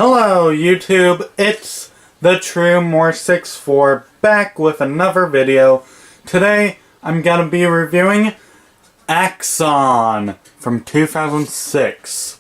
Hello YouTube, it's the TrueMore64 back with another video. Today I'm gonna be reviewing Axonn from 2006.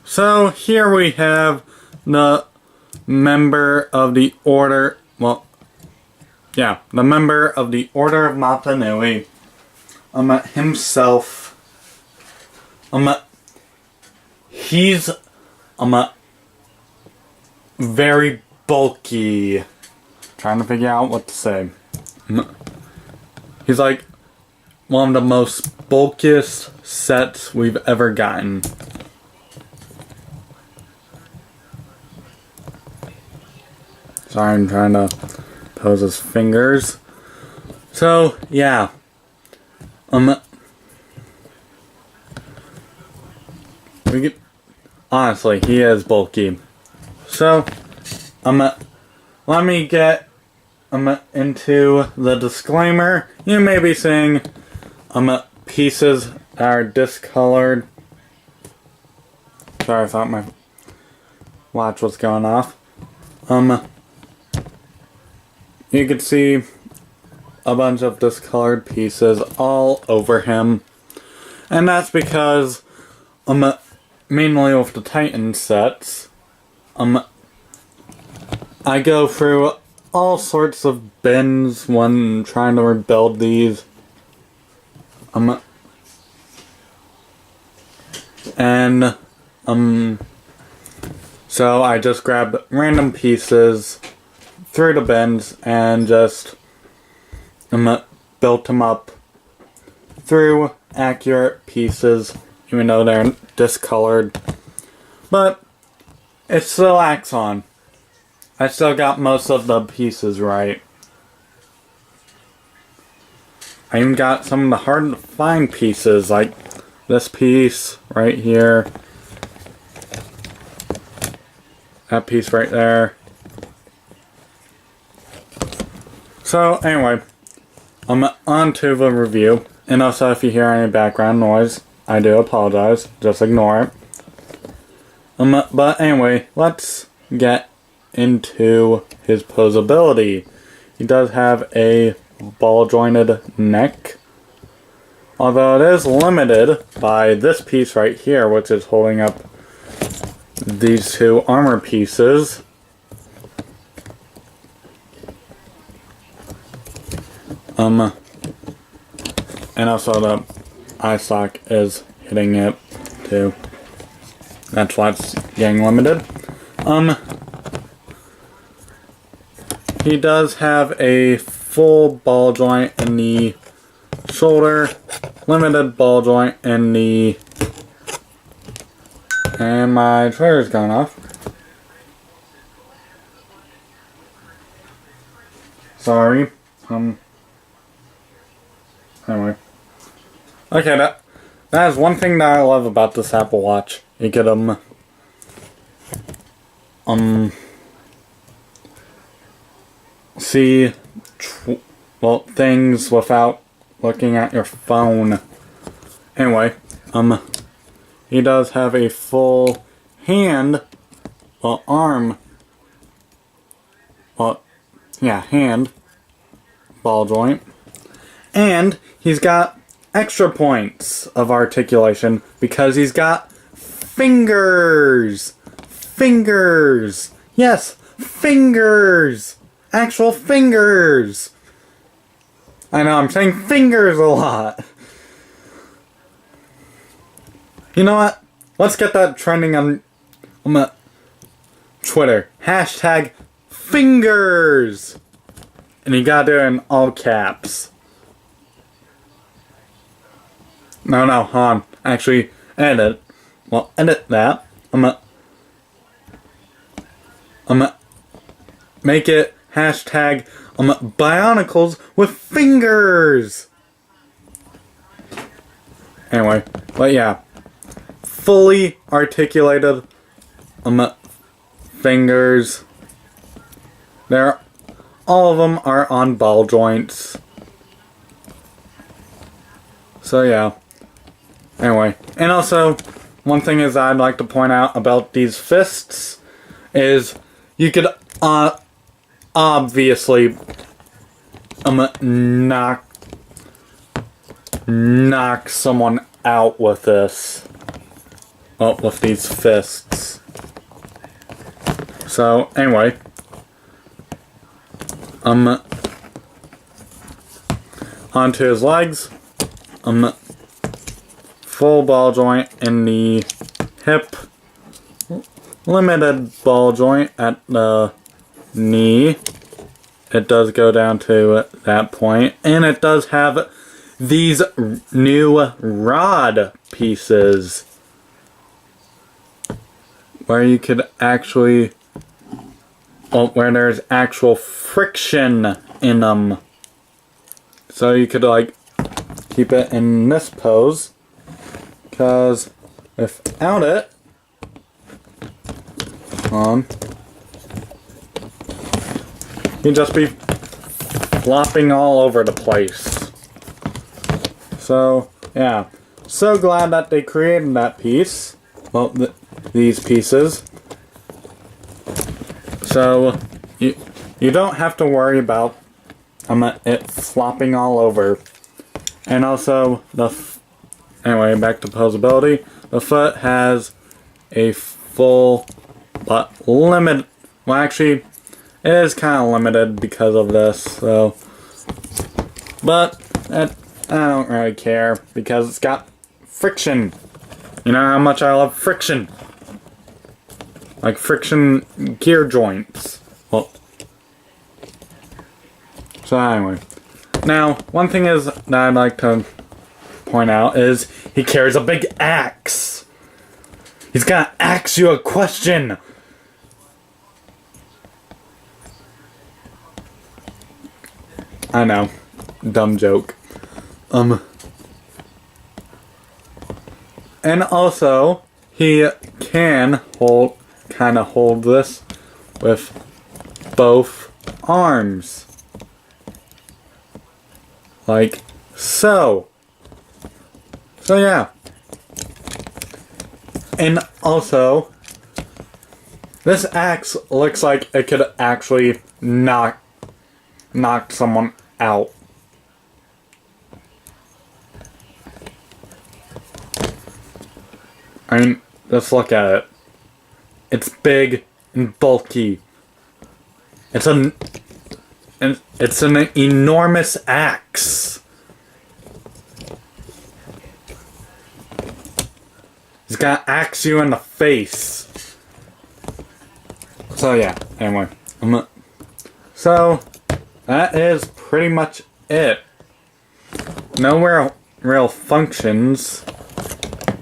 So here we have the member of the Order, the member of the Order of Mata Nui, himself. He's very bulky. Trying to figure out what to say. He's like one of the most bulkiest sets we've ever gotten. Sorry, I'm trying to pose his fingers. So, yeah. Honestly, he is bulky. So, let me get into the disclaimer. You may be seeing pieces that are discolored. Sorry, I thought my watch was going off. You can see a bunch of discolored pieces all over him. And that's because, mainly with the Titan sets, I go through all sorts of bins when trying to rebuild these. So I just grabbed random pieces, threw the bins, and just built them up through accurate pieces, even though they're discolored. But it's still Axonn. I still got most of the pieces right. I even got some of the hard to find pieces, like this piece right here. That piece right there. So, anyway. On to the review. And also, if you hear any background noise, I do apologize. Just ignore it. But anyway, let's get into his posability. He does have a ball-jointed neck, although it is limited by this piece right here, which is holding up these two armor pieces. And also the eye sock is hitting it too. That's why it's getting limited. He does have a full ball joint in the shoulder, limited ball joint in the... And my trigger's gone off. Sorry. Anyway. Okay, that is one thing that I love about this Apple Watch. You get see things without looking at your phone. Anyway, he does have a full hand, arm, hand ball joint, and he's got extra points of articulation because he's got fingers. Fingers. Yes, fingers. Actual fingers. I know, I'm saying fingers a lot. You know what? Let's get that trending on Twitter. Hashtag fingers. And you gotta do it in all caps. No, hold on. Actually, edit that. Make it hashtag Bionicles with fingers. Anyway, but yeah, fully articulated fingers. All of them are on ball joints. So yeah. Anyway, and also one thing is I'd like to point out about these fists is you could obviously knock someone out with this. Oh, with these fists. So anyway, onto his legs. Full ball joint in the hip. Limited ball joint at the knee. It does go down to that point. And it does have these new rod pieces. Where you could actually... well, where there's actual friction in them. So you could like keep it in this pose. Because without it... you'd just be flopping all over the place. So, yeah. So glad that they created that piece. Well, these pieces. So, you don't have to worry about it flopping all over. And also, anyway, back to posability. The foot has a full, but limited, well actually, it is kind of limited because of this, so, but I don't really care because it's got friction. You know how much I love friction. Like friction gear joints. Well, so anyway. Now, one thing is that I'd like to point out is he carries a big axe. He's gonna ask you a question. I know. Dumb joke. And also, he can kind of hold this with both arms. Like so. So yeah. And also, this axe looks like it could actually knock someone out. I mean, just look at it. It's big and bulky. It's an enormous axe. He's gonna axe you in the face. So yeah, anyway. So, that is pretty much it. No real functions,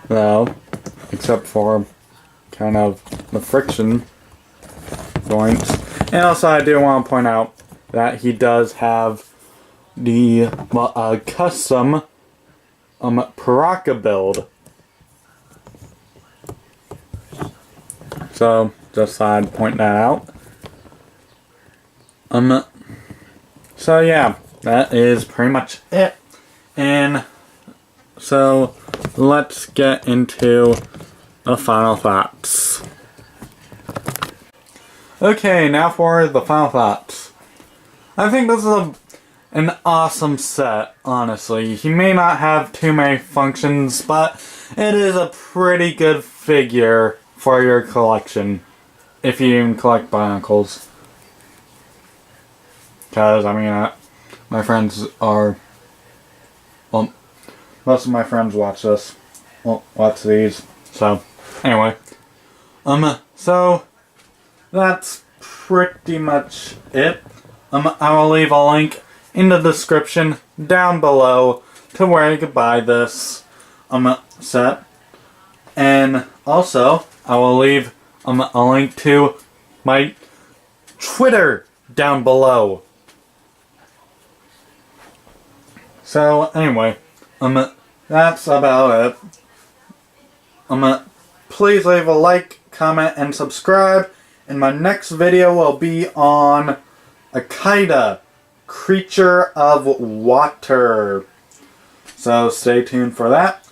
though, except for kind of the friction joints. And also I do want to point out that he does have the custom Paraka build. So, just thought I'd point that out. So yeah, that is pretty much it. And so, let's get into the final thoughts. Okay, now for the final thoughts. I think this is an awesome set, honestly. He may not have too many functions, but it is a pretty good figure for your collection. If you even collect Bionicles. Because, I mean, my friends are... well, most of my friends watch this. Well, watch these. So, anyway. So, that's pretty much it. I will leave a link in the description down below to where you can buy this set. And also, I will leave a link to my Twitter down below. So, anyway, that's about it. Please leave a like, comment, and subscribe. And my next video will be on Akaida, Creature of Water. So, stay tuned for that.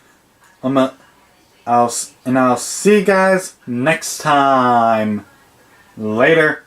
I'll see you guys next time. Later.